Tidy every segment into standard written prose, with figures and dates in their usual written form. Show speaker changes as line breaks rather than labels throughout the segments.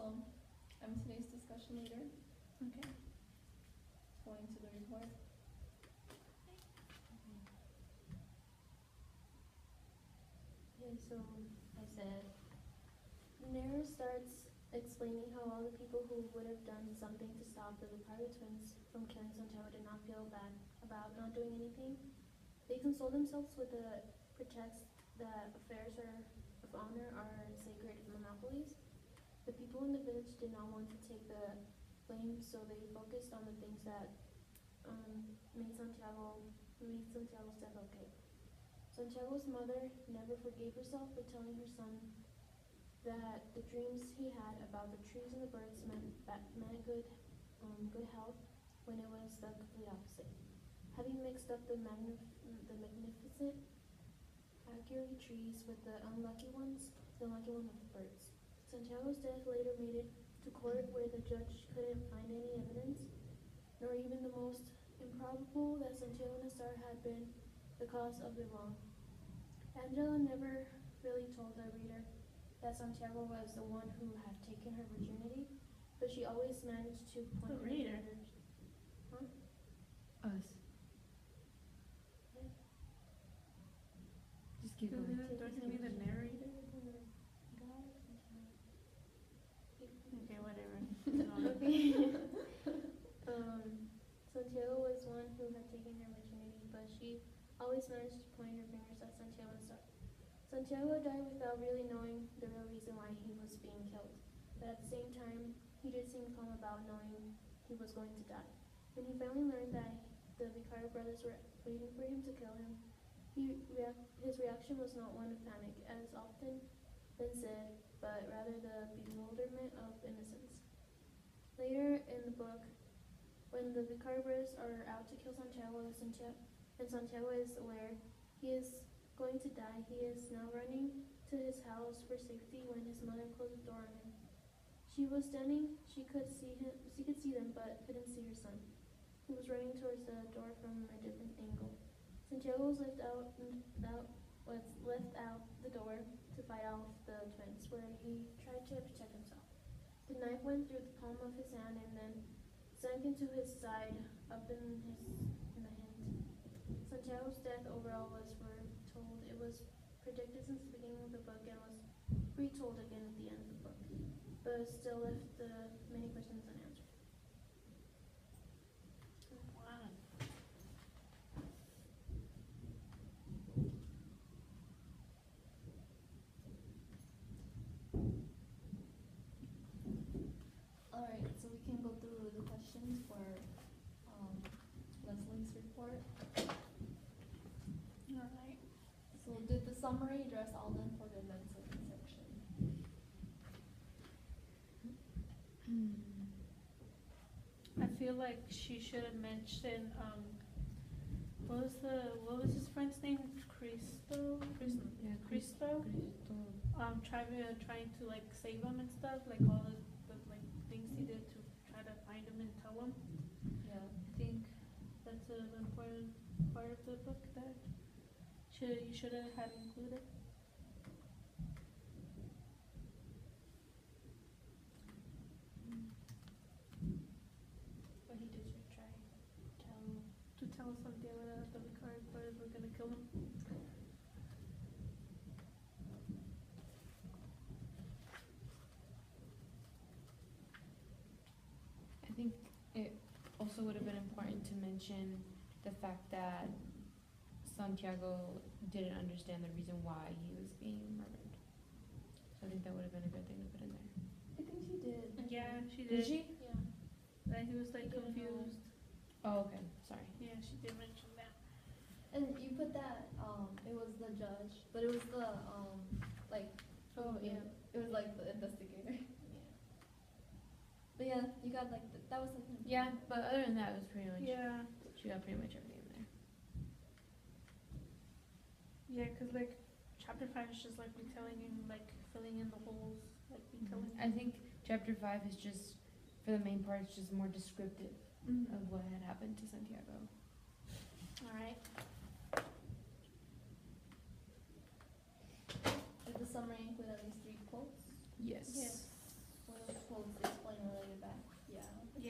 also today's discussion leader.
Okay.
Going to the report.
Okay, so I said, the narrative starts explaining how all the people who would have done something to stop the Vicario twins from killing Santiago did not feel bad about not doing anything. They console themselves with the pretext that affairs of honor are sacred monopolies. The people in the village did not want to take the blame, so they focused on the things that made Santiago's death okay. Santiago's mother never forgave herself for telling her son that the dreams he had about the trees and the birds meant good health, when it was the complete opposite. Having mixed up the magnificent, accurate trees with the unlucky one of the birds. Santiago's death later made it to court where the judge couldn't find any evidence, nor even the most improbable that Santiago Nassar had been the cause of the wrong. Angela never really told the reader that Santiago was the one who had taken her virginity, but she always managed to point
The reader?
Huh?
Us. Just keep going.
Don't you mean the narrator? Okay, whatever.
Okay. Santiago was one who had taken her virginity, but she always managed to point her fingers at Santiago and stuff. Santiago died without really knowing the real reason why he was being killed, but at the same time, he did seem calm about knowing he was going to die. When he finally learned that the Vicario brothers were waiting for him to kill him, his reaction was not one of panic, as often been said, but rather the bewilderment of innocence. Later in the book, when the Vicario brothers are out to kill Santiago, and Santiago is aware he is going to die, he is now running to his house for safety when his mother closed the door on him. She was stunning. She could see them, but couldn't see her son. He was running towards the door from a different angle. Santiago was left out the door to fight off the twins, where he tried to protect himself. The knife went through the palm of his hand and then sank into his side, up in the hint. Santiago's death overall was foretold. It was predicted since the beginning of the book and was retold again at the end of the book, but still left many questions unanswered.
Wow.
Alright, so we can go through the questions for Leslie's report.
Alright.
So did the summary address all the important events of the section?
I feel like she should have mentioned what was his friend's name? Cristo?
Yeah,
Cristo? Trying to like save him and stuff, like all the like things he did to try to find him and tell him.
Yeah.
I think that's an important part of the book that you should have had included. But he did try to tell Santiago that the Vicario brothers were gonna kill him.
I think it also would have been important to mention the fact that Santiago didn't understand the reason why he was being murdered. So I think that would have been a good thing to put in there.
I think she did.
Yeah, she
Did
did.
she?
Yeah.
That he was like
I didn't know.
confused.
Oh, okay. Sorry.
Yeah, she did mention that.
And you put that, it was the judge, but it was the, like,
Oh, yeah.
it was like the investigator.
Yeah.
But yeah, you got like, that was like.
Yeah, but other than that, it was pretty much.
Yeah,
She got pretty much everything in there.
yeah, cause like chapter 5 is just like retelling and like filling in the holes, like retelling.
I think chapter 5 is just, for the main part, it's just more descriptive
Mhm.
of what had happened to Santiago.
All right.
Did the summary include at least 3 quotes?
Yes.
Yes.
What are those quotes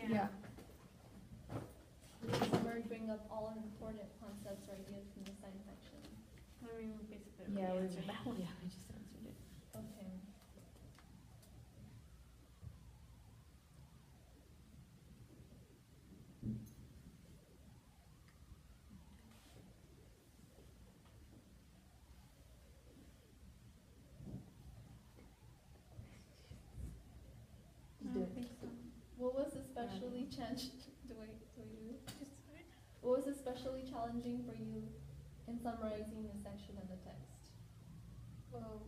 Yeah.
The summary bring up all important concepts or ideas from the science section.
I mean, we basically
Yeah,
already
we
answered that one.
yeah, we just answered it.
Okay.
I
Just do
don't
it.
think so.
What was especially challenging? Do I do it? What was especially challenging for you in summarizing the section of the text?
Well,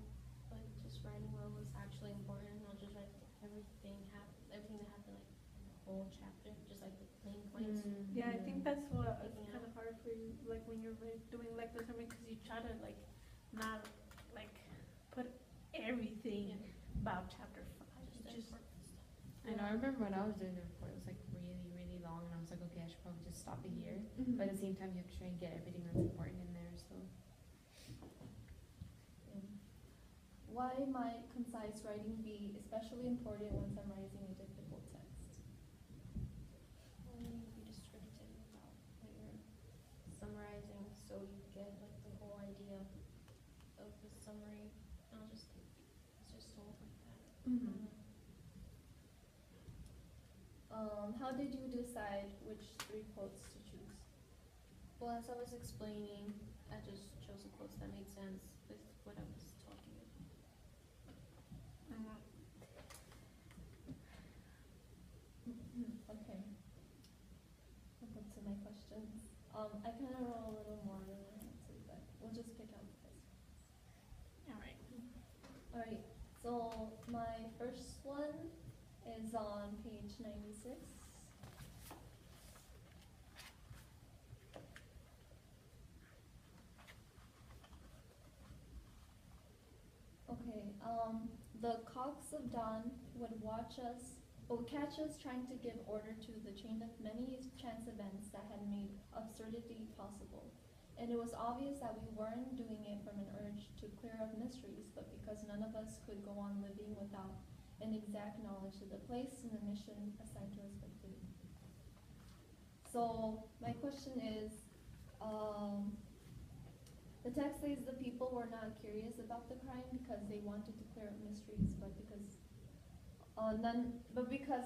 like just writing what was actually important, not just write everything that happened like in the whole chapter, just like the main points.
Yeah, I think that's what it's
Picking
kind of hard for you, like when you're doing like the summary, because you try to like not like put everything about chapter 5.
Just
I know, I remember when I was doing the report, it was like really, really long, and I was like, okay, I should probably just stop it here. But at the same time, you have to try and get everything that's important in there, so.
Why might concise writing be especially important when summarizing a difficult text?
you need to be descriptive about what you're summarizing, so you get like the whole idea of the summary. It's just all like that.
How did you decide which 3 quotes to choose?
Well, as I was explaining, I just chose the quotes that made sense with what I was talking about.
Okay. I'll go to my questions. I kind of wrote a little more than I had to, but we'll just pick out this.
Alright.
Alright, so my first one is on page 96. Okay, the cocks of dawn would catch us trying to give order to the chain of many chance events that had made absurdity possible. And it was obvious that we weren't doing it from an urge to clear up mysteries, but because none of us could go on living without an exact knowledge of the place and the mission assigned to us by fate. So my question is, the text says the people were not curious about the crime because they wanted to clear up mysteries, but because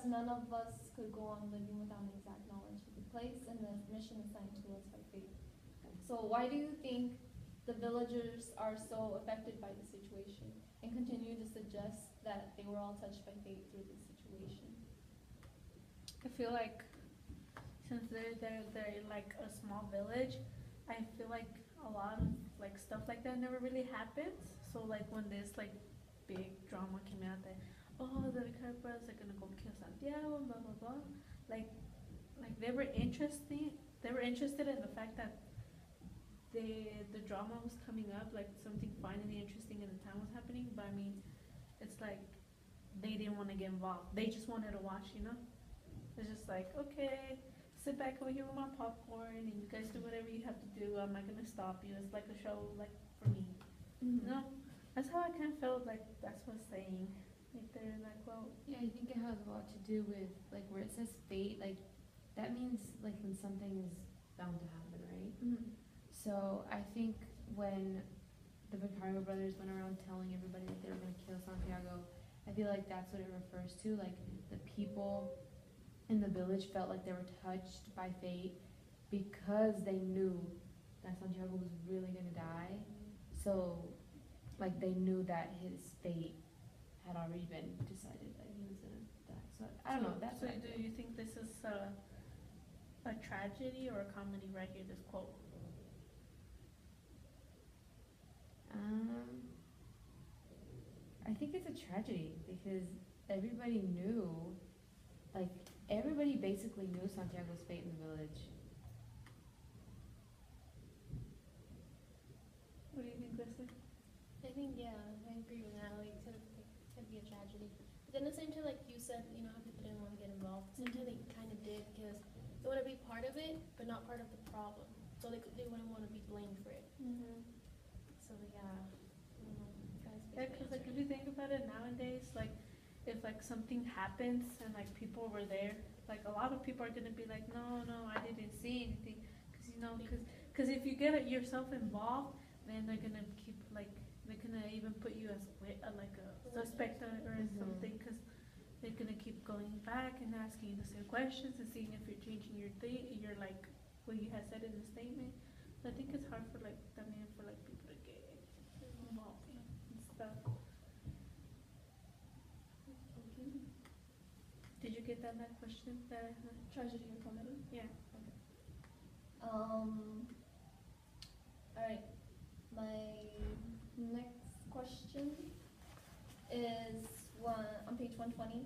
none of us could go on living without an exact knowledge of the place and the mission assigned to us by fate. So why do you think the villagers are so affected by the situation and continue to suggest that they were all touched by fate through this situation?
I feel like since they're like a small village, I feel like a lot of like stuff like that never really happens. So like when this like big drama came out that the Carpers are gonna go kill Santiago and blah blah blah, like they were interested in the fact that the drama was coming up, like something finally interesting in the town was happening. But I mean, it's like they didn't want to get involved. They just wanted to watch, you know. It's just like, okay, sit back over here with my popcorn and you guys do whatever you have to do. I'm not gonna stop you. It's like a show, like for me. You know, that's how I kind of felt like that's what's saying. Like they're like, well,
Yeah, I think it has a lot to do with, like, where it says fate, like, that means, like, when something is bound to happen, right? So I think when the Vicario brothers went around telling everybody that they were gonna kill Santiago, I feel like that's what it refers to, like, the people in the village felt like they were touched by fate because they knew that Santiago was really gonna die. So, like, they knew that his fate had already been decided that he was gonna die. So I don't know. That's
so
what I
do
feel.
you think this is a tragedy or a comedy right here? This quote.
I think it's a tragedy because everybody knew, like, everybody basically knew Santiago's fate in the village.
What do you think, Leslie?
I think, yeah, I agree with Natalie. It could be a tragedy. But then at the same time, like you said, you know, how people didn't want to get involved. At the same time, they kind of did because they want to be part of it, but not part of the problem. So they wouldn't want to be blamed for it. So, yeah, I don't know.
Yeah, because like if you think about it nowadays, like if if like something happens and like people were there, like a lot of people are gonna be like, no, I didn't see anything, because you know, because if you get yourself involved, then they're gonna keep like they're gonna even put you as like a suspect or something, because they're gonna keep going back and asking you the same questions and seeing if you're changing your like what you had said in the statement. So I think it's hard for like for like people to get involved in and stuff. Did you get that question? That
Tragedy or comedy?
yeah.
Alright. My next question is on page 120.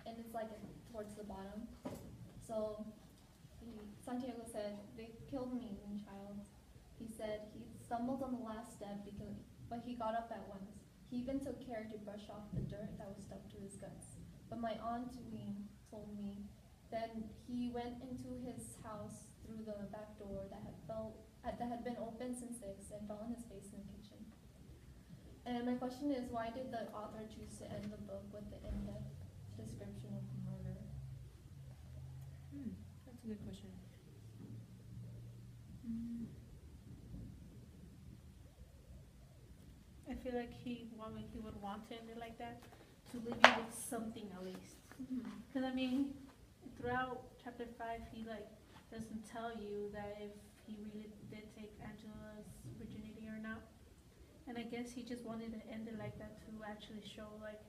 And it's like towards the bottom. So Santiago said, "They killed me, mean child." He said he stumbled on the last step but he got up at once. He even took care to brush off the dirt that was stuck to his guts. But my aunt Ween told me then he went into his house through the back door that had been open since 6 and fell on his face in the kitchen. And my question is, why did the author choose to end the book with the in-depth description of the murder?
That's a good question.
I feel like he would want to end it like that, to leave you with something at least. Because I mean, throughout chapter 5, he like doesn't tell you that if he really did take Angela's virginity or not. And I guess he just wanted to end it like that to actually show, like,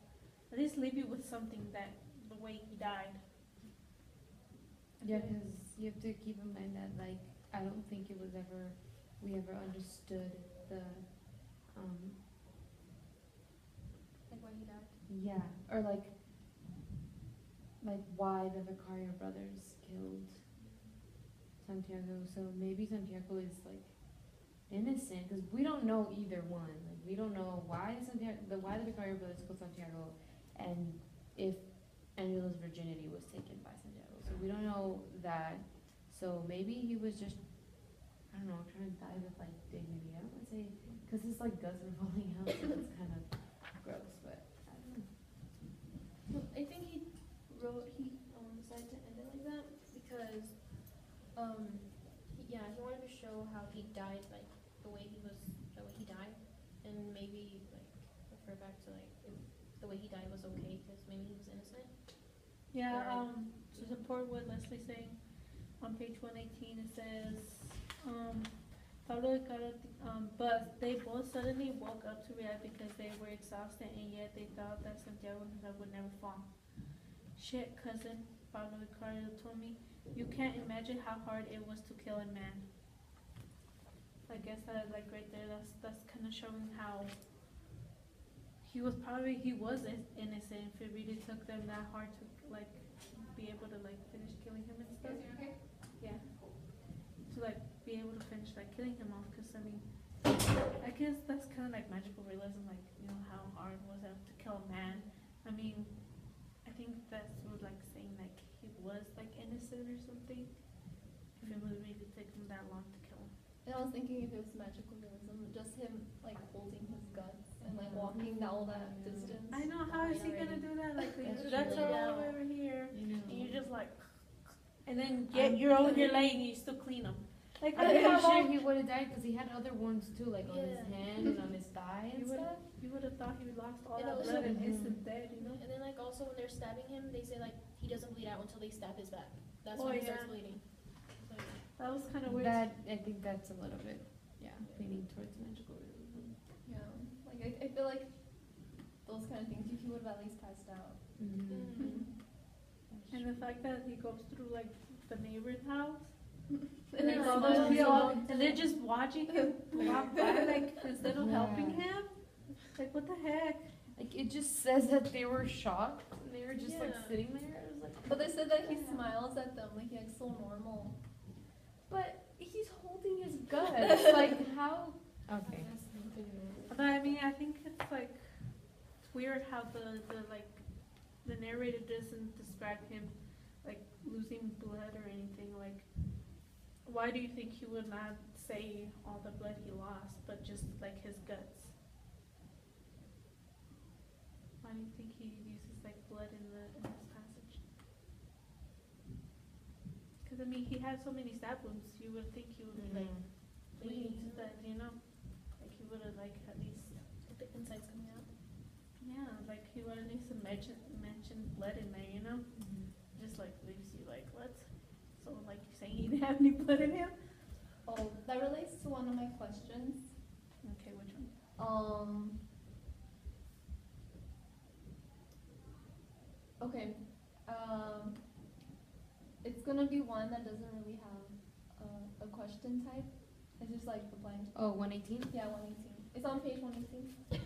at least leave you with something, that the way he died.
Yeah, because you have to keep in mind that, like, I don't think we ever understood the,
Like why he died.
yeah, or like why the Vicario brothers killed Santiago. So maybe Santiago is like innocent, because we don't know either one. Like, we don't know why the Vicario brothers killed Santiago, and if Angela's virginity was taken by Santiago. So we don't know that. So maybe he was just, I don't know, trying to die with like dignity. I don't want to say, because his like guts are falling out, so it's kind of gross. But I don't know.
I think he decided to end it like that because he wanted to show how he died, like the way he died, and maybe like refer back to like if the way he died was okay because maybe he was innocent.
Yeah. To support what Leslie's saying, on page 118 it says, Pablo but they both suddenly woke up to reality because they were exhausted, and yet they thought that Santiago himself would never fall. Shit, cousin, Pablo Ricardo told me, you can't imagine how hard it was to kill a man. I guess that, like, right there, that's kind of showing how he was innocent if it really took them that hard to, like, be able to, like, finish killing him and stuff.
Okay.
Yeah. To, like, be able to finish, like, killing him off, because, I mean, I guess that's kind of like magical realism, like, you know, how hard was it to kill a man? I mean, I think that's what, like, saying, like, he was, like, innocent or something, if it would maybe take him that long to kill him.
And I was thinking if it was magical realism, just him like holding his guts and like walking all that distance.
I know, how is he gonna do that? Like,
That's
that's
true.
all the way over here,
You know.
and you're just like, and then you're over here laying, and you still clean them. Like,
I'm pretty sure he would have died because he had other ones too, like on his
Yeah.
hand and on his thigh and stuff.
You would have thought he lost all
And
that
also-
blood and instant dead, you know?
And then like also when they're stabbing him, they say like he doesn't bleed out until they stab his back. That's
Oh,
when he
yeah.
starts bleeding. So,
That was kind of weird.
That, I think that's a little bit, leaning towards magical realism.
Yeah, like I feel like those kind of things he would have at least passed out.
And the fact that he goes through like the neighbor's house,
And
and
then
like, all
smiles
those people,
along.
and they're just watching him walk by, like, instead of helping him. Like, what the heck?
Like, it just says that they were shocked and they were just like
Yeah.
sitting there. It was like,
But they said that he smiles at them like he acts so normal.
but he's holding his guts. Like, how? Okay.
But I mean, I think it's like, it's weird how the narrator doesn't describe him like losing blood or anything. Like, why do you think he would not say all the blood he lost, but just like his guts? Why do you think he uses like blood in this passage? Because I mean, he had so many stab wounds. You would think he would be like bleeding to death, you know? Like he would have like at least
The insides coming out.
yeah, like he would at least mention blood in there, you know? Just like leaves you like what? So like you're saying he didn't have any blood in him?
Oh, that relates to one of my questions.
Okay, which one?
Okay. It's gonna be one that doesn't really have a question type. It's just like the blank.
Oh, 118?
Yeah, 118. It's on page 118.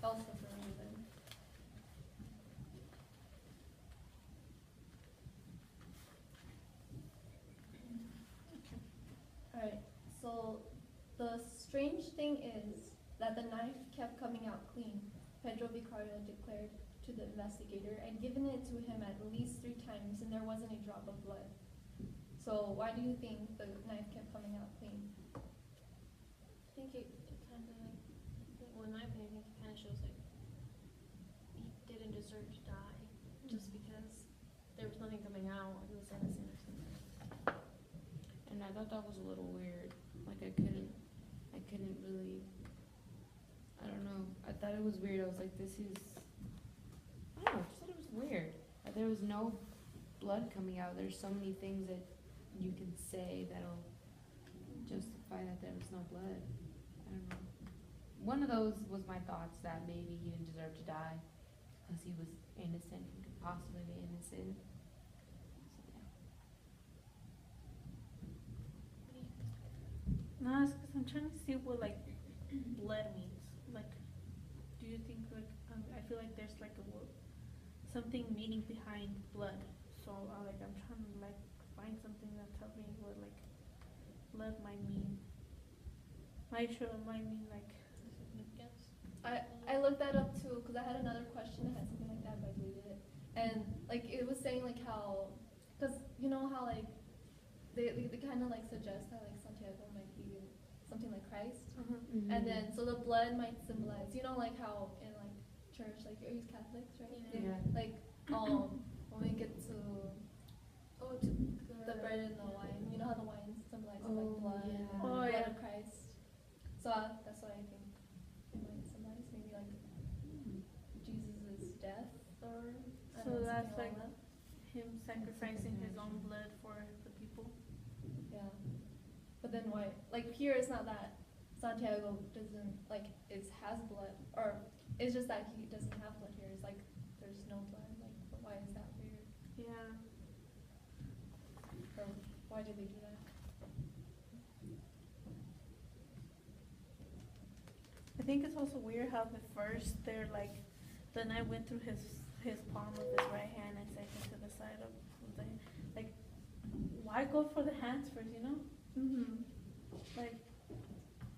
Also for a reason. Alright, so the strange thing is that the knife kept coming out clean. Pedro Vicario declared to the investigator and given it to him at least 3 times and there wasn't a drop of blood. So why do you think the knife kept coming out clean?
I think it kind of like, well, in my opinion, I think it kind of shows like he didn't deserve to die just because there was nothing coming out. He was innocent or something.
And I thought that was a little weird. Like I couldn't really, I don't know. I thought it was weird. I was like, this is, I don't know, I just thought it was weird. There was no blood coming out. There's so many things that you can say that'll justify that there was no blood. I don't know. One of those was my thoughts that maybe he didn't deserve to die because he was innocent. He could possibly be innocent.
No, it's because I'm trying to see what like blood means. Like, do you think like I feel like there's like something meaning behind blood. So like I'm trying to like find something that tells me what like blood might mean. Might mean like
Significance.
I looked that up too because I had another question that had something like that, but I deleted it. And like it was saying like how, because you know how like they kind of like suggest that like Santiago might be something like Christ, and then so the blood might symbolize, you know, like how in like church, like you're Catholics, right?
Yeah.
Like when we get to the bread and the wine, you know how the wine symbolizes like blood and blood of Christ. So that's what I think it might symbolize, maybe like Jesus' death or I
so
don't know,
that's
something
like
along
him sacrificing his own blood for the people.
yeah. But then why? Like here, it's not that Santiago doesn't like has blood, or it's just that he doesn't have blood here. It's like there's no blood. Like, but why is that weird?
Yeah.
Or why did they do that?
I think it's also weird how at first they're like, the knife went through his palm of his right hand and second to the side of the like, why go for the hands first, you know? Like,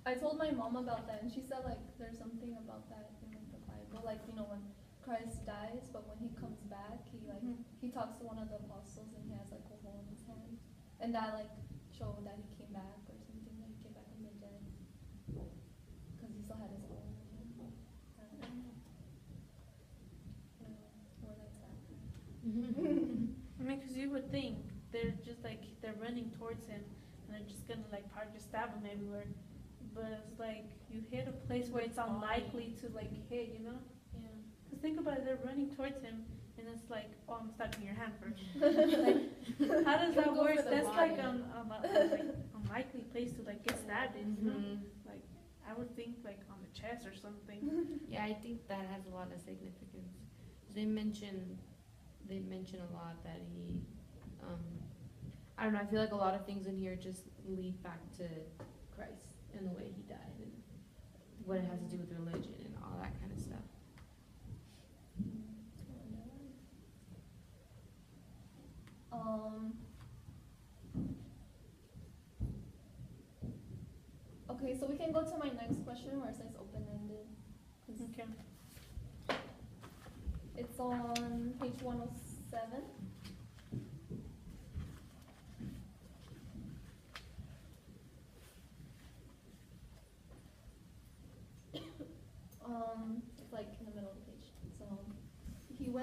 I told my mom about that, and she said like there's something about that in like, the Bible, like you know when Christ dies, but when he comes back, he like he talks to one of the apostles and he has like a hole in his hand, and that like showed that he came back or something, that he came back from the dead, because he still had his hole in his hand. I don't know where that's at.
I mean, because you would think they're just like, they're running towards him and they're just gonna like probably just stab him everywhere. But it's like, you hit a place where it's unlikely to like hit, you know?
Yeah.
Because think about it, they're running towards him and it's like, oh, I'm stabbing your hand first. Like, how does that
Go
work?
for the
That's like
body.
like unlikely place to like get stabbed in, you know? Like, I would think like on the chest or something.
Yeah, I think that has a lot of significance. They mention a lot that he, I don't know, I feel like a lot of things in here just lead back to Christ and the way he died and what it has to do with religion and all that kind of stuff.
Okay, so we can go to my next question where it says open-ended.
Okay.
It's on page 107.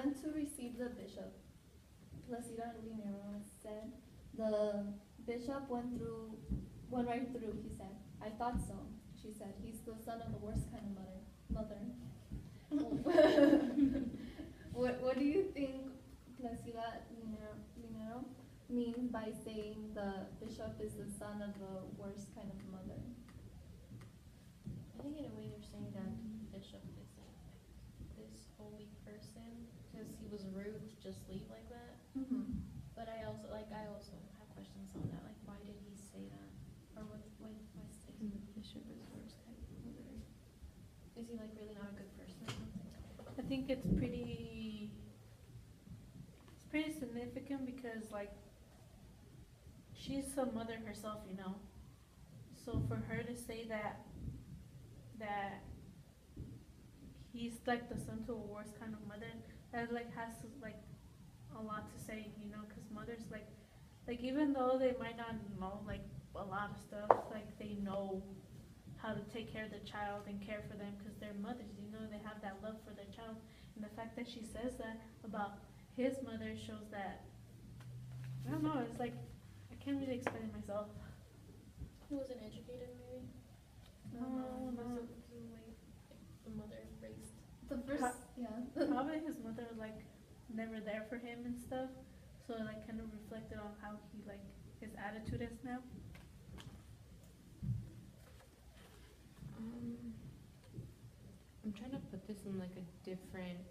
went to receive the bishop. Placida Linero said the bishop went right through. He said, "I thought so." She said, "He's the son of the worst kind of mother." What do you think Placida Linero means by saying the bishop is the son of the worst kind of mother?
I think in a way they're saying that Bishop isn't like this holy person because he was rude to just leave like that.
Mm-hmm.
But I also have questions on that. Like, why did he say that? Or why say
And the bishop is the worst kind of mother.
Is he like really not a good person or something?
I think it's pretty significant because like she's a mother herself, you know. So for her to say that he's like the son to a worst kind of mother, that like has like a lot to say, you know, because mothers like even though they might not know like a lot of stuff, like they know how to take care of the child and care for them because they're mothers, you know, they have that love for their child. And the fact that she says that about his mother shows that, I don't know, it's like, I can't really explain it myself.
He wasn't educated, maybe.
No.
Was the way the mother raised.
The first, yeah.
Probably his mother was like never there for him and stuff, so it like kind of reflected on how he like his attitude is now.
I'm trying to put this in like a different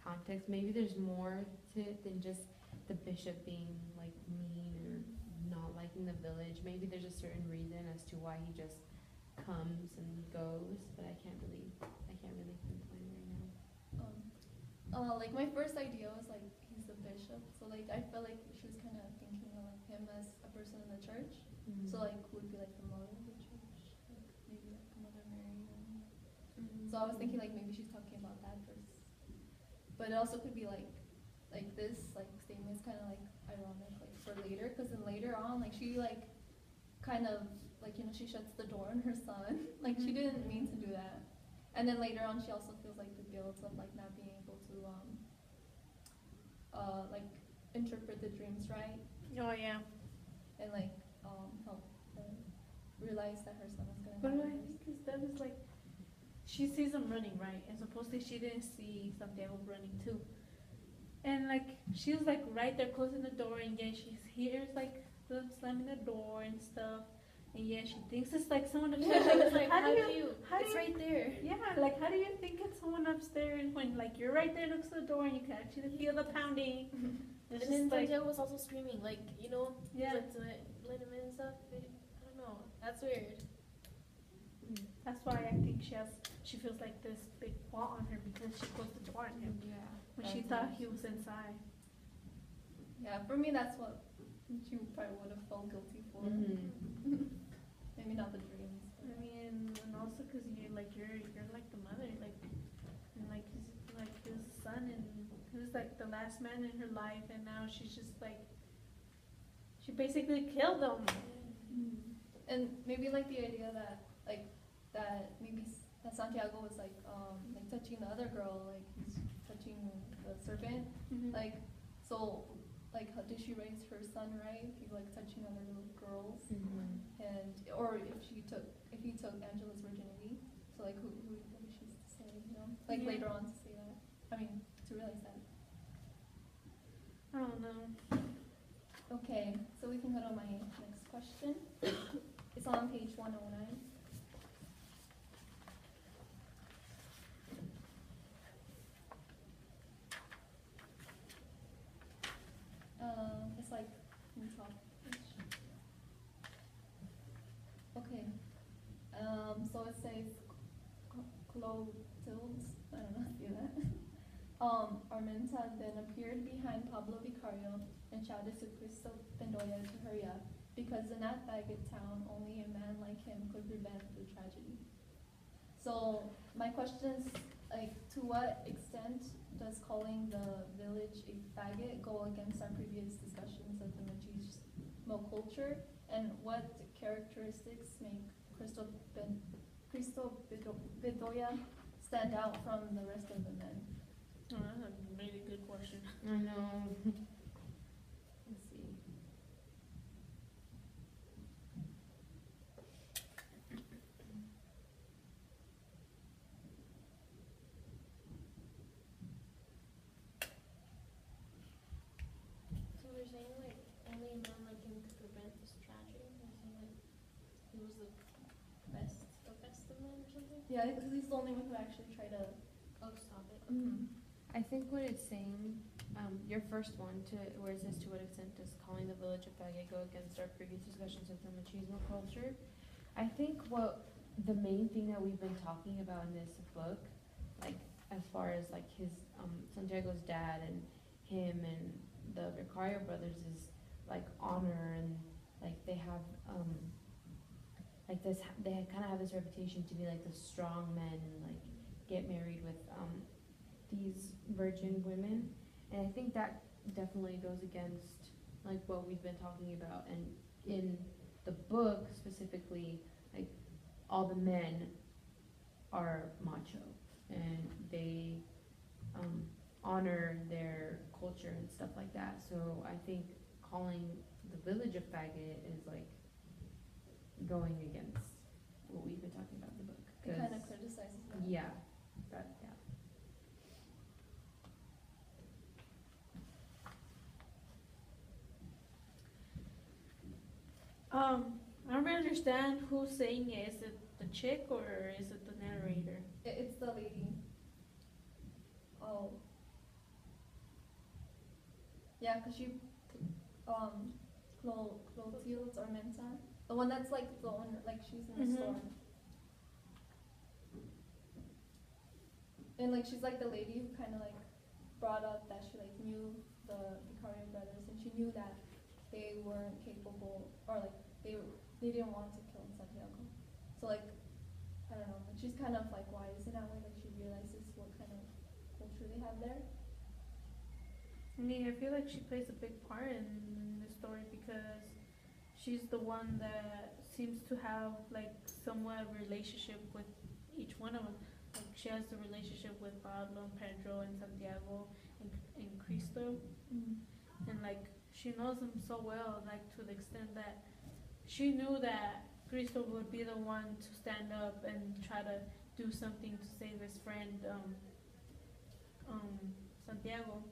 context. Maybe there's more to it than just the bishop being like mean or not liking the village. Maybe there's a certain reason as to why he just comes and goes, but I can't really pinpoint right now.
Like my first idea was like he's the bishop, so like I felt like she was kind of thinking of like him as a person in the church.
Mm-hmm.
So like who would be like the mother of the church, like maybe like Mother Mary. So I was thinking like maybe she's talking about that verse, but it also could be like this like statement is kind of like ironic like for later, because then later on like she like kind of like, you know, she shuts the door on her son. Like she didn't mean to do that, and then later on she also feels like the guilt of like not being able to like interpret the dreams right,
Oh yeah.
and like help her realize that her son is gonna
But
die.
what I think is that is like, she sees him running, right? And supposedly she didn't see Santiago running too. And like, she was like right there closing the door, and yet she hears like them slamming the door and stuff. And yet she thinks it's like someone upstairs.
It's like, how do you, it's right there.
Yeah, like how do you think it's someone upstairs when like you're right there next to the door and you can actually feel the pounding?
And
It's
then
just like,
Santiago was also screaming, like, you know,
yeah,
like to let him in and stuff. I don't know. That's weird.
that's why I think she feels like this big fault on her because she closed the door on him
Yeah.
when she
That's
thought
nice.
he was inside.
Yeah, for me that's what she probably would have felt guilty for.
Mm-hmm.
Maybe not the dreams.
I mean, and also because you're like the mother, like, and like his son, and he was like the last man in her life, and now she's just like, she basically killed him.
And maybe like the idea that maybe that Santiago was like touching the other girl, like he's touching the serpent, like so like how did she raise her son right? If he's like touching other little girls,
Mm-hmm.
and or if he took Angela's virginity, so like what is she to say, you know? Like
Yeah.
later on to say that. I mean to realize that.
I don't know.
Okay, so we can go to my next question. It's on page 109. It's like in top-ish. Okay. So it says Clotilde, I don't know how to say that. Armenta then appeared behind Pablo Vicario and shouted to Cristo Pendoya to hurry up, because in that faggot town, only a man like him could prevent the tragedy. So my question is, like, to what extent does calling the village a faggot go against our previous discussions of the machismo culture, and what characteristics make Cristo Bedoya stand out from the rest of the men?
Oh, that's a really good question.
I know. Let's see.
So they're saying like only a man like him could prevent this tragedy. They're saying like he was the best of men or something.
Yeah, because he's the only one who actually tried to.
Oh, stop it.
I think what it's saying, your first one, to where it says to what extent does calling the village a faggot go against our previous discussions of the machismo culture? I think what the main thing that we've been talking about in this book, like as far as like his Santiago's dad and him and the Vicario brothers is like honor, and like they have like this, they kind of have this reputation to be like the strong men and like get married with these virgin women, and I think that definitely goes against like what we've been talking about. And in the book specifically, like all the men are macho and they honor their culture and stuff like that. So I think calling the village a faggot is like going against what we've been talking about in the book.
It kind of criticizes that.
Yeah, that, yeah.
I don't really understand who's saying it. Is it the chick or is it the narrator?
It's the lady. Oh. Yeah, because she, Clotilde or Mensa. The one that's like the owner, like she's in the
Mhm.
store. And like she's like the lady who kind of like brought up that she like knew the Vicario brothers, and she knew that they weren't capable, or like they didn't want to kill Santiago. So like I don't know, like she's kind of like wise in that way, like she realizes what kind of culture they have there.
I mean, I feel like she plays a big part in the story because she's the one that seems to have like somewhat of a relationship with each one of them. Like she has the relationship with Pablo and Pedro and Santiago and Cristo, and like she knows them so well, like to the extent that she knew that Cristo would be the one to stand up and try to do something to save his friend Santiago.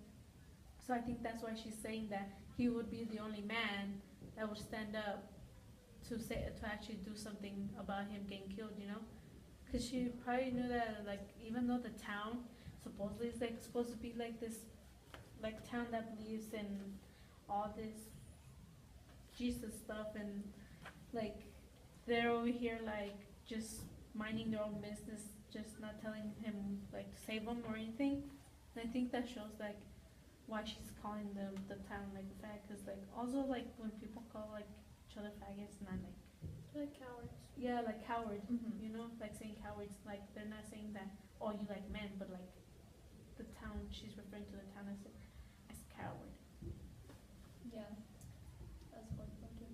So I think that's why she's saying that he would be the only man that would stand up to actually do something about him getting killed, you know? Because she probably knew that, like, even though the town supposedly is like supposed to be like this, like town that believes in all this Jesus stuff, and like they're over here like just minding their own business, just not telling him like to save them or anything. And I think that shows like why she's calling them the town like a fag, because like also like when people call like each other faggots, not like
Like cowards.
yeah, like coward,
Mhm.
you know, like saying cowards, like they're not saying that oh you like men, but like the town, she's referring to the town as coward.
Yeah, that's one point too.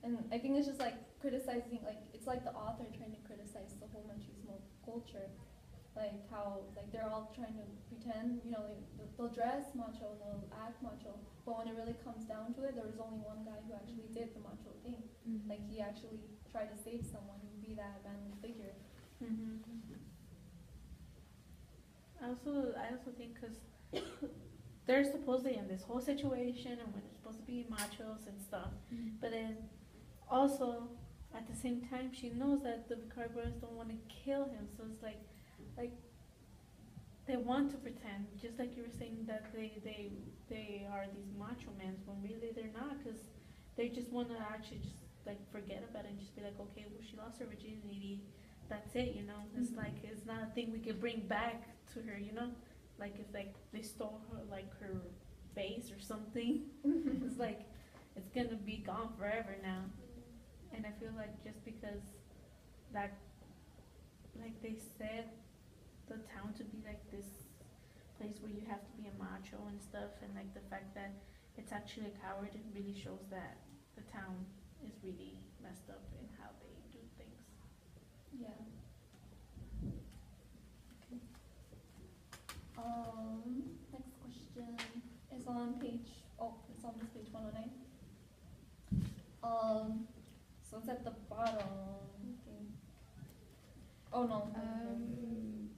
And I think it's just like criticizing, like it's like the author trying to criticize the whole machismo culture, like how like they're all trying to pretend, you know, they'll dress macho, they'll act macho, but when it really comes down to it, there was only one guy who actually did the macho thing. Like he actually tried to save someone and be that manly figure.
I also think because they're supposedly in this whole situation and when they're supposed to be machos and stuff, but then also at the same time she knows that the Vicario brothers don't want to kill him, so it's like they want to pretend, just like you were saying that they are these macho men when really they're not, because they just want to actually just like forget about it and just be like, okay, well she lost her virginity, that's it, you know. It's like it's not a thing we could bring back to her, you know. Like if like they stole her like her face or something, it's like it's gonna be gone forever now. And I feel like just because that, like they said the town to be like this place where you have to be a macho and stuff, and like the fact that it's actually a coward, it really shows that the town is really messed up in how they do things.
Yeah. on page, it's on this page 109. So it's at the bottom, I think. Oh no.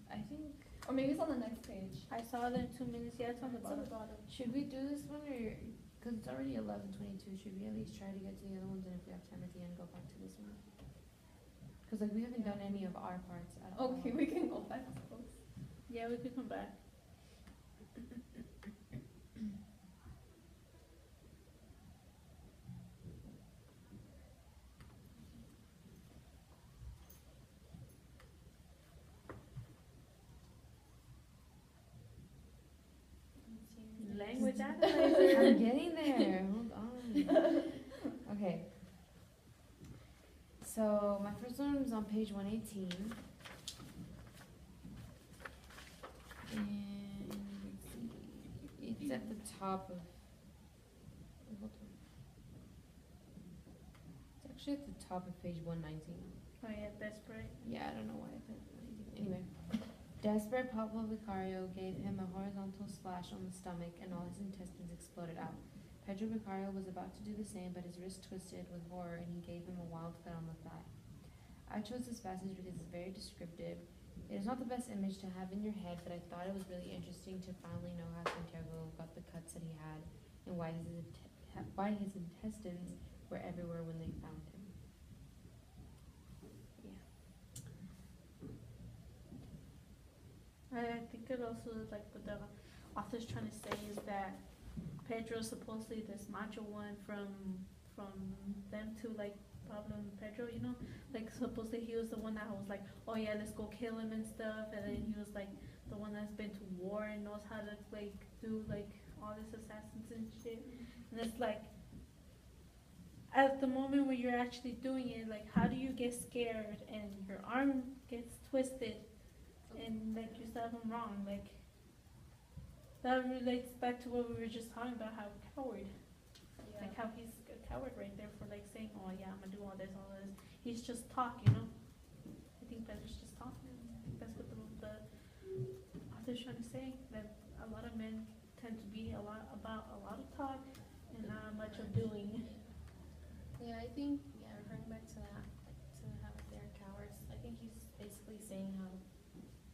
I think.
Or maybe it's on the next page.
I saw it in 2 minutes. Yeah, it's on the
It's on
bottom.
the bottom.
Should we do this one, or because it's already 11:22? Should we at least try to get to the other ones, and if we have time at the end, go back to this one? Because like we haven't done any of our parts at all.
Okay, we can go back to those.
Yeah, we could come back. Language
I'm
analyzer.
getting there. Hold on. Okay. So my first one is on page 118. And let's see. It's at the top of. Hold on. It's actually at the top of page 119.
Oh yeah, desperate.
Yeah, I don't know why I put 119. Anyway. Desperate, Pablo Vicario gave him a horizontal slash on the stomach and all his intestines exploded out. Pedro Vicario was about to do the same, but his wrist twisted with horror and he gave him a wild cut on the thigh. I chose this passage because it's very descriptive. It is not the best image to have in your head, but I thought it was really interesting to finally know how Santiago got the cuts that he had and why his intestines were everywhere when they found him.
I think it also is like what the author's trying to say is that Pedro is supposedly this macho one from them to like Pablo and Pedro, you know, like supposedly he was the one that was like, oh yeah, let's go kill him and stuff, and then he was like the one that's been to war and knows how to like do like all this assassins and shit, and it's like at the moment when you're actually doing it, like how do you get scared and your arm gets twisted and like you stab him wrong, like that relates back to what we were just talking about, how coward, like how he's a coward right there for like saying, oh yeah, I'm gonna do all this. He's just talk, you know. I think Pedro's just talking. I think that's what the author's trying to say, that a lot of men tend to be a lot of talk and not much of doing.
Yeah, I think, referring back to that, like, to how they're cowards, I think he's basically saying how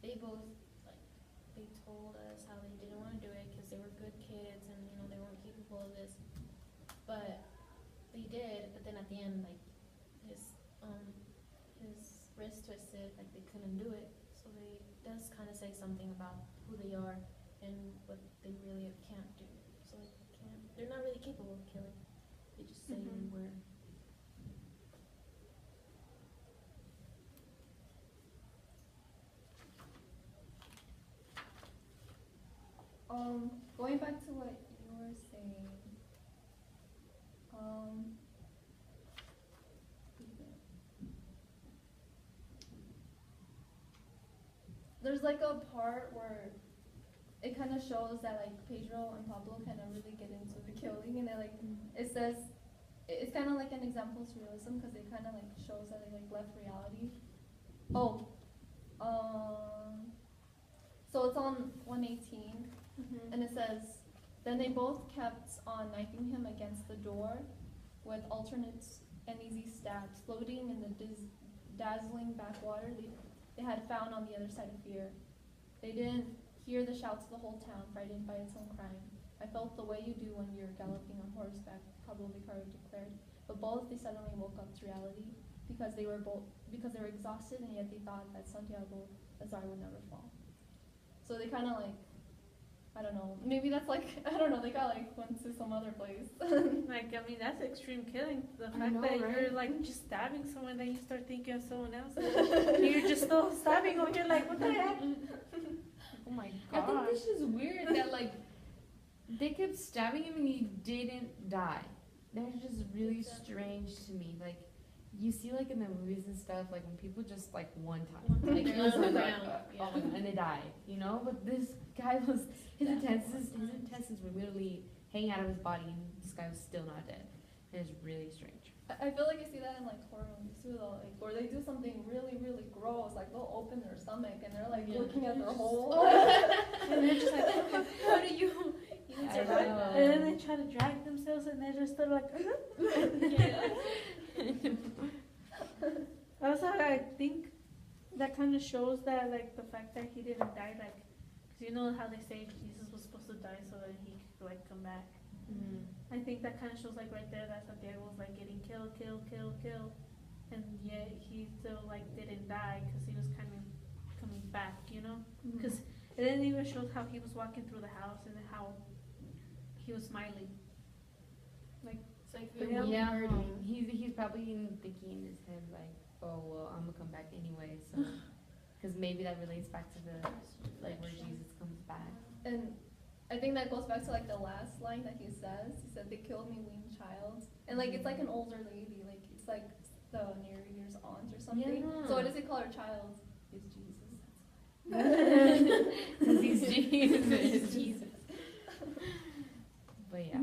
they both, like, they told us how they didn't want to do it because they were good kids and, you know, they weren't capable of this. But they did, but then at the end, like, his wrist twisted, like, they couldn't do it. So it does kind of say something about who they are and what they really can't do. So they're not really capable of killing. They just say they were.
Going back to what you were saying, there's like a part where it kind of shows that like Pedro and Pablo kind of really get into the killing, and it says it's kind of like an example of surrealism because it kind of like shows that they like left reality. So it's on 118. And it says, then they both kept on knifing him against the door with alternate and easy stabs, floating in the dazzling backwater they had found on the other side of fear. They didn't hear the shouts of the whole town, frightened by its own crime. I felt the way you do when you're galloping on horseback, Pablo Vicario declared. But both they suddenly woke up to reality because they were exhausted, and yet they thought that Santiago Lazar would never fall. So they kind of like, I don't know, maybe that's like, I don't know, they got like went to some other place.
Like, I mean, that's extreme killing. The
I
fact
know,
that
right?
you're like just stabbing someone, then you start thinking of someone else, and you're just still stabbing them, you're like, what the heck?
Oh my I god.
God.
think this is weird that like they kept stabbing him and he didn't die. That's just really strange to me. Like you see like in the movies and stuff, like when people just like one time, like
They're
it was
on the
like,
ground,
oh my god, and they die, you know. But this guy was his intestines were literally hanging out of his body, and this guy was still not dead. And it's really strange.
I feel like I see that in like horror movies too, though, like where they do something really, really gross, like they'll open their stomach and they're like looking at their hole.
And they're just like, how do you
I know.
And then they try to drag themselves, and they're just like. Also, I think that kind of shows that, like, the fact that he didn't die, like, cause you know how they say Jesus was supposed to die so that he could, like, come back.
Mhm.
I think that kind of shows, like, right there that Santiago was, like, getting killed, and yet he still, like, didn't die because he was kind of coming back, you know? Because it then even shows how he was walking through the house and how he was smiling. Like,
It's like
But
you're
Yeah,
hurting.
he's probably thinking in his head like, oh well, I'm gonna come back anyway, so because maybe that relates back to the like where Jesus comes back.
And I think that goes back to like the last line that he says. He said, "They killed me, weaned child," and like it's like an older lady, like it's like the narrator's aunt or something.
Yeah.
So what does he call her child? It's Jesus.
Because he's Jesus. But yeah.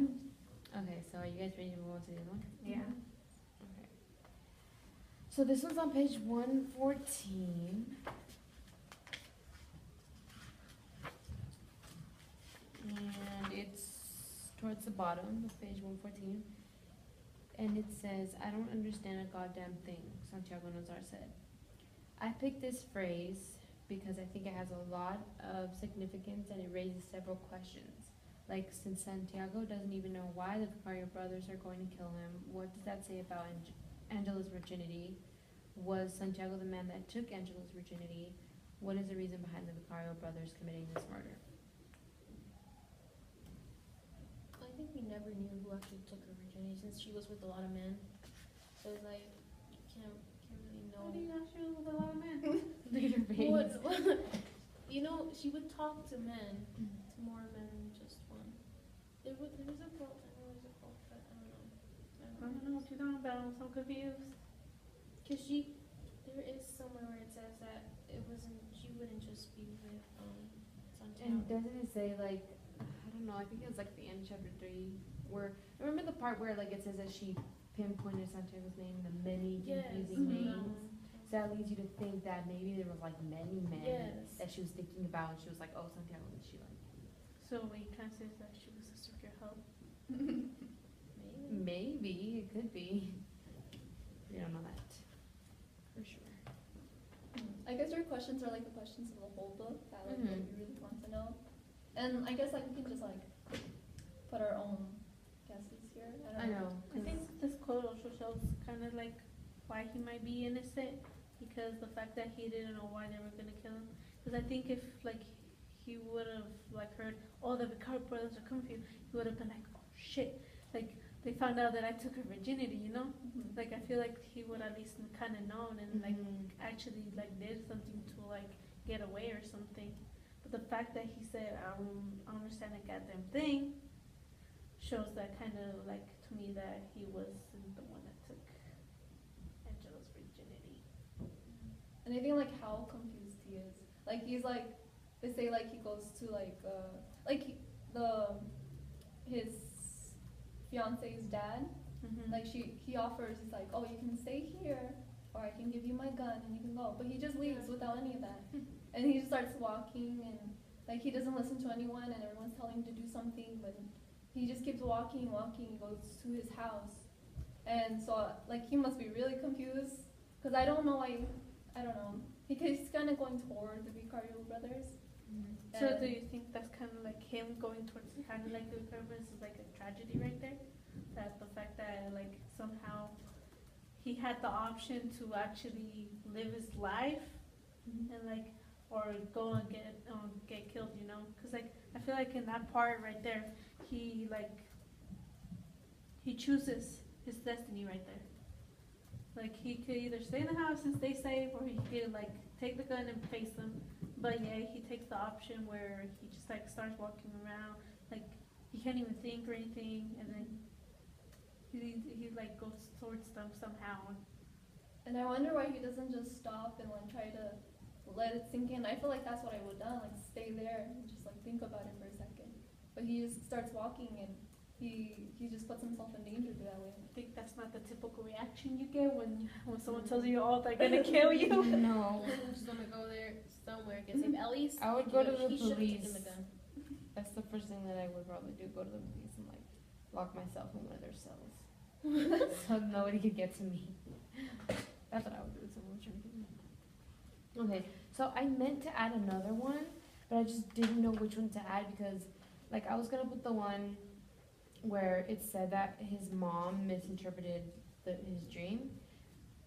Okay, so are you guys ready to move on to the other one?
yeah.
Okay. So this one's on page 114. And it's towards the bottom of page 114. And it says, I don't understand a goddamn thing, Santiago Nazar said. I picked this phrase because I think it has a lot of significance and it raises several questions. Like, since Santiago doesn't even know why the Vicario brothers are going to kill him, what does that say about Angela's virginity? Was Santiago the man that took Angela's virginity? What is the reason behind the Vicario brothers committing this murder?
I think we never knew who actually took her virginity since she was with a lot of men. So it's like you can't really know.
How do you not show with a lot of men?
Look at her face.
What? You know, she would talk to men, to more men than just one. There was a quote. I know there's a quote, but I don't know.
I don't know what you're talking about. I'm so confused.
Cause there is somewhere where it says that she wouldn't just be with Santiago.
And doesn't it say like, I don't know, I think it was like the end of chapter 3, where, remember the part where like it says that she pinpointed Santiago's name, the many confusing names? So that leads you to think that maybe there was like many men
Yes.
that she was thinking about, and she was like, oh, Santiago, and she like,
So we kind of says that she was a secret help.
maybe, it could be. We don't know that for sure.
I guess your questions are like the questions of the whole book that like
Mhm.
what you really want to know. And I guess like we can just like put our own guesses here.
I know.
I think this quote also shows kind of like why he might be innocent, because the fact that he didn't know why they were gonna kill him. Because I think if like he would have like heard, oh, the Vicario brothers are coming for you, he would have been like, oh shit, like they found out that I took her virginity, you know? Like I feel like he would at least kind of known and like actually like did something to like get away or something. But the fact that he said I don't understand a goddamn thing shows that kind of like to me that he wasn't the one that took Angela's virginity.
And I think like how confused he is. Like he's like, they say like he goes to his fiance's dad. Like he offers, he's like, oh, you can stay here, or I can give you my gun and you can go. But he just leaves without any of that. And he just starts walking and like he doesn't listen to anyone and everyone's telling him to do something, but he just keeps walking, goes to his house. And so like he must be really confused, because I don't know why, I don't know. He's kind of going toward the Vicario brothers.
So
And-
do you think that's kind of like him going towards kind of like the Vicario brothers is like a tragedy right there? That the fact that like somehow he had the option to actually live his life and like, or go and get killed, you know? Because like I feel like in that part right there, he chooses his destiny right there. Like he could either stay in the house and stay safe, or he could like take the gun and face them. But yeah, he takes the option where he just like starts walking around, like he can't even think or anything, and then he like goes towards them somehow.
And I wonder why he doesn't just stop and like try to let it sink in. I feel like that's what I would have done, like stay there and just like think about it for a second. But he just starts walking and he just puts himself in danger that way.
I think that's not the typical reaction you get when someone tells you, oh, they're gonna kill you.
No.
I'm just gonna go there somewhere. Get safe. At least
I would go to the
he should have taken
police.
the gun.
That's the first thing that I would probably do, go to the police and like lock myself in one of their cells. So nobody could get to me. That's what I would do if someone was trying to get me. Okay, so I meant to add another one, but I just didn't know which one to add because like I was gonna put the one where it said that his mom misinterpreted his dream,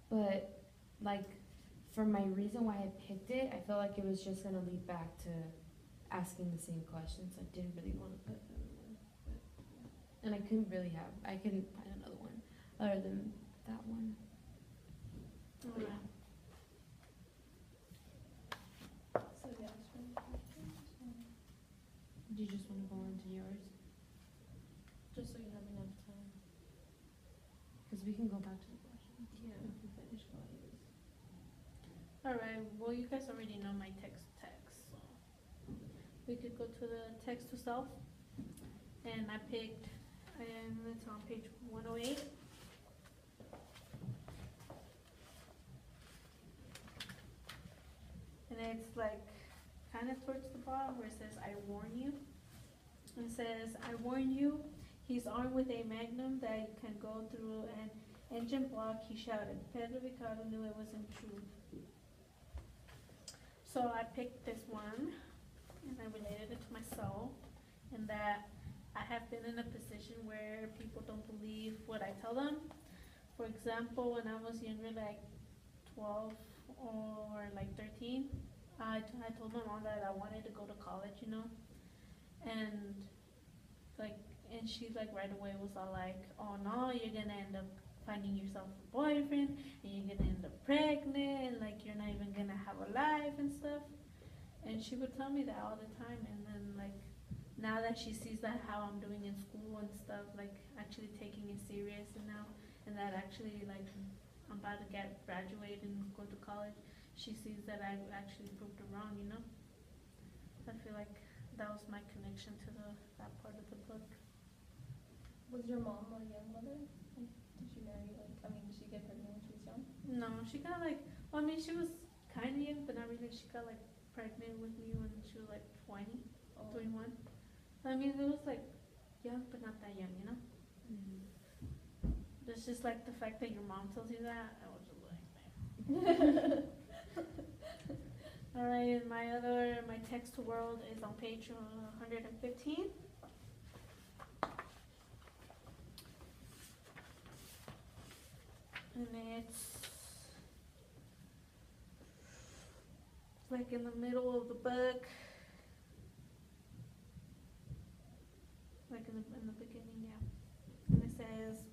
but like for my reason why I picked it, I felt like it was just gonna lead back to asking the same questions. I didn't really want to put another one, but, yeah. And I couldn't find another one other than that one.
Alright.
So yeah,
Do you just want to go on to yours?
Just so you have enough time.
Because we can go back to the questions.
Yeah.
If we finish values.
Alright, well you guys already know my text, so we could go to the text to self. And I picked, and it's on page 108. And it's like kind of towards the bottom where it says, I warn you. It says, I warn you, he's armed with a magnum that can go through an engine block, he shouted. Pedro Ricardo knew it wasn't true. So I picked this one, and I related it to myself, in that I have been in a position where people don't believe what I tell them. For example, when I was younger, like 12 or like 13, I told my mom that I wanted to go to college, you know, and she like right away was all like, oh no, you're gonna end up finding yourself a boyfriend, and you're gonna end up pregnant, and like you're not even gonna have a life and stuff. And she would tell me that all the time, and then like now that she sees that how I'm doing in school and stuff, like actually taking it serious, and that actually like I'm about to graduate and go to college, she sees that I actually proved her wrong, you know. I feel like that was my connection to that part of the book.
Was your mom a young mother? Like, did she marry, like, I mean, did she get pregnant when she was young?
No, she got like, well, I mean, she was kind of young, but not really. She got like pregnant with me when she was like 20, 21. I mean, it was like young, but not that young, you know? It's just like the fact that your mom tells you that, I was just like, man. Alright, and my text to world is on page 115. And it's like in the middle of the book, like in the beginning, yeah. And it says,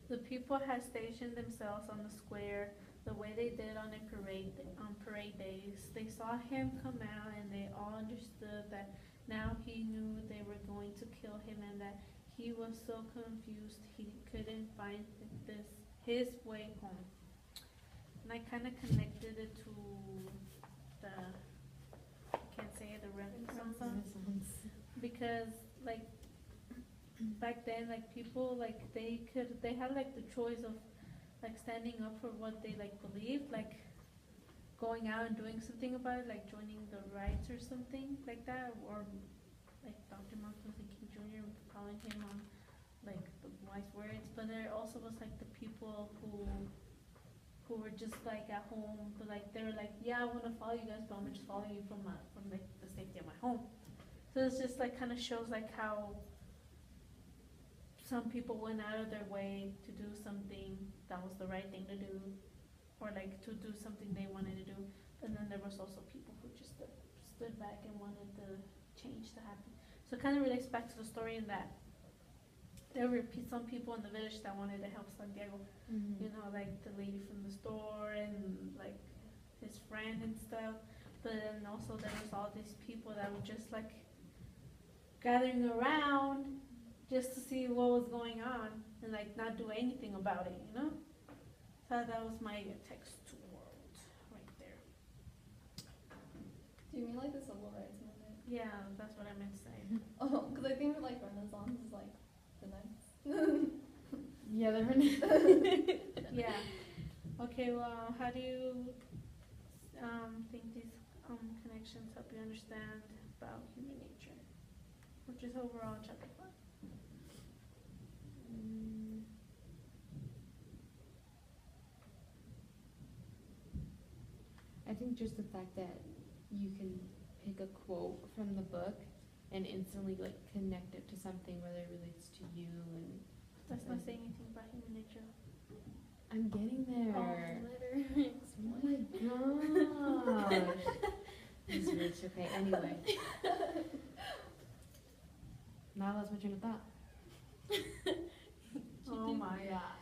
the people had stationed themselves on the square the way they did on parade days. They saw him come out, and they all understood that now he knew they were going to kill him, and that he was so confused he couldn't find his way home. And I kind of connected it to the, I can't say it, the Renaissance, because like back then, like people, like they had like the choice of like standing up for what they like believed, like going out and doing something about it, like joining the rights or something like that, or like Dr. Martin Luther King Jr. calling him on like the wise words. But there also was like the people who were just like at home, but like they were like, yeah, I want to follow you guys, but I'm just following you from like the safety of my home. So it's just like kind of shows like how some people went out of their way to do something that was the right thing to do, or like to do something they wanted to do. And then there was also people who just stood back and wanted the change to happen. So it kind of relates back to the story in that there were some people in the village that wanted to help Santiago. You know, like the lady from the store and like his friend and stuff. But then also there was all these people that were just like gathering around just to see what was going on and like not do anything about it, you know? So that was my text to world right there.
Do you mean like the civil rights movement?
Yeah, that's what I meant to say.
Oh, because I think like Renaissance is like the next.
Yeah, the Renaissance.
Yeah. Okay, well, how do you think these connections help you understand about human nature, which is overall in chapter 4.
I think just the fact that you can pick a quote from the book and instantly like connect it to something, whether it relates to you and
That's not saying anything about human nature.
I'm getting there.
Oh,
Oh my gosh. This rich, okay, anyway. Now I lost my train of thought.
Oh my god.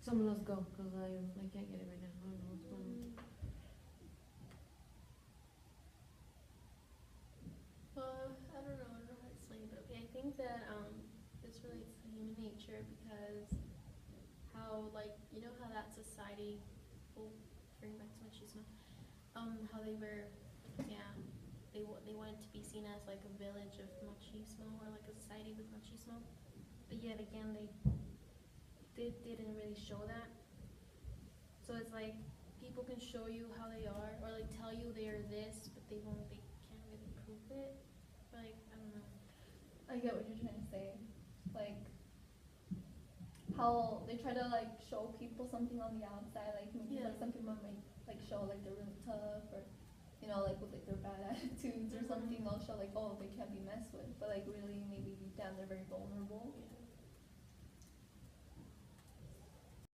Someone else go, because I can't get it right now. I don't know what's going on.
I don't know how to explain it, but I think that this relates to human nature because how, like, you know how that society, bring back to machismo, how they were, they wanted to be seen as like a village of machismo or like a society with machismo, but yet again they didn't really show that. So it's like people can show you how they are or like tell you they are this, but they can't really prove it. Like, I don't know.
I get what you're trying to say. Like, how they try to like show people something on the outside, like maybe
Yeah.
like some people might like show like they're really tough or like with like their bad attitudes or something. They'll show like, oh, they can't be messed with, but like really maybe deep down they're very vulnerable.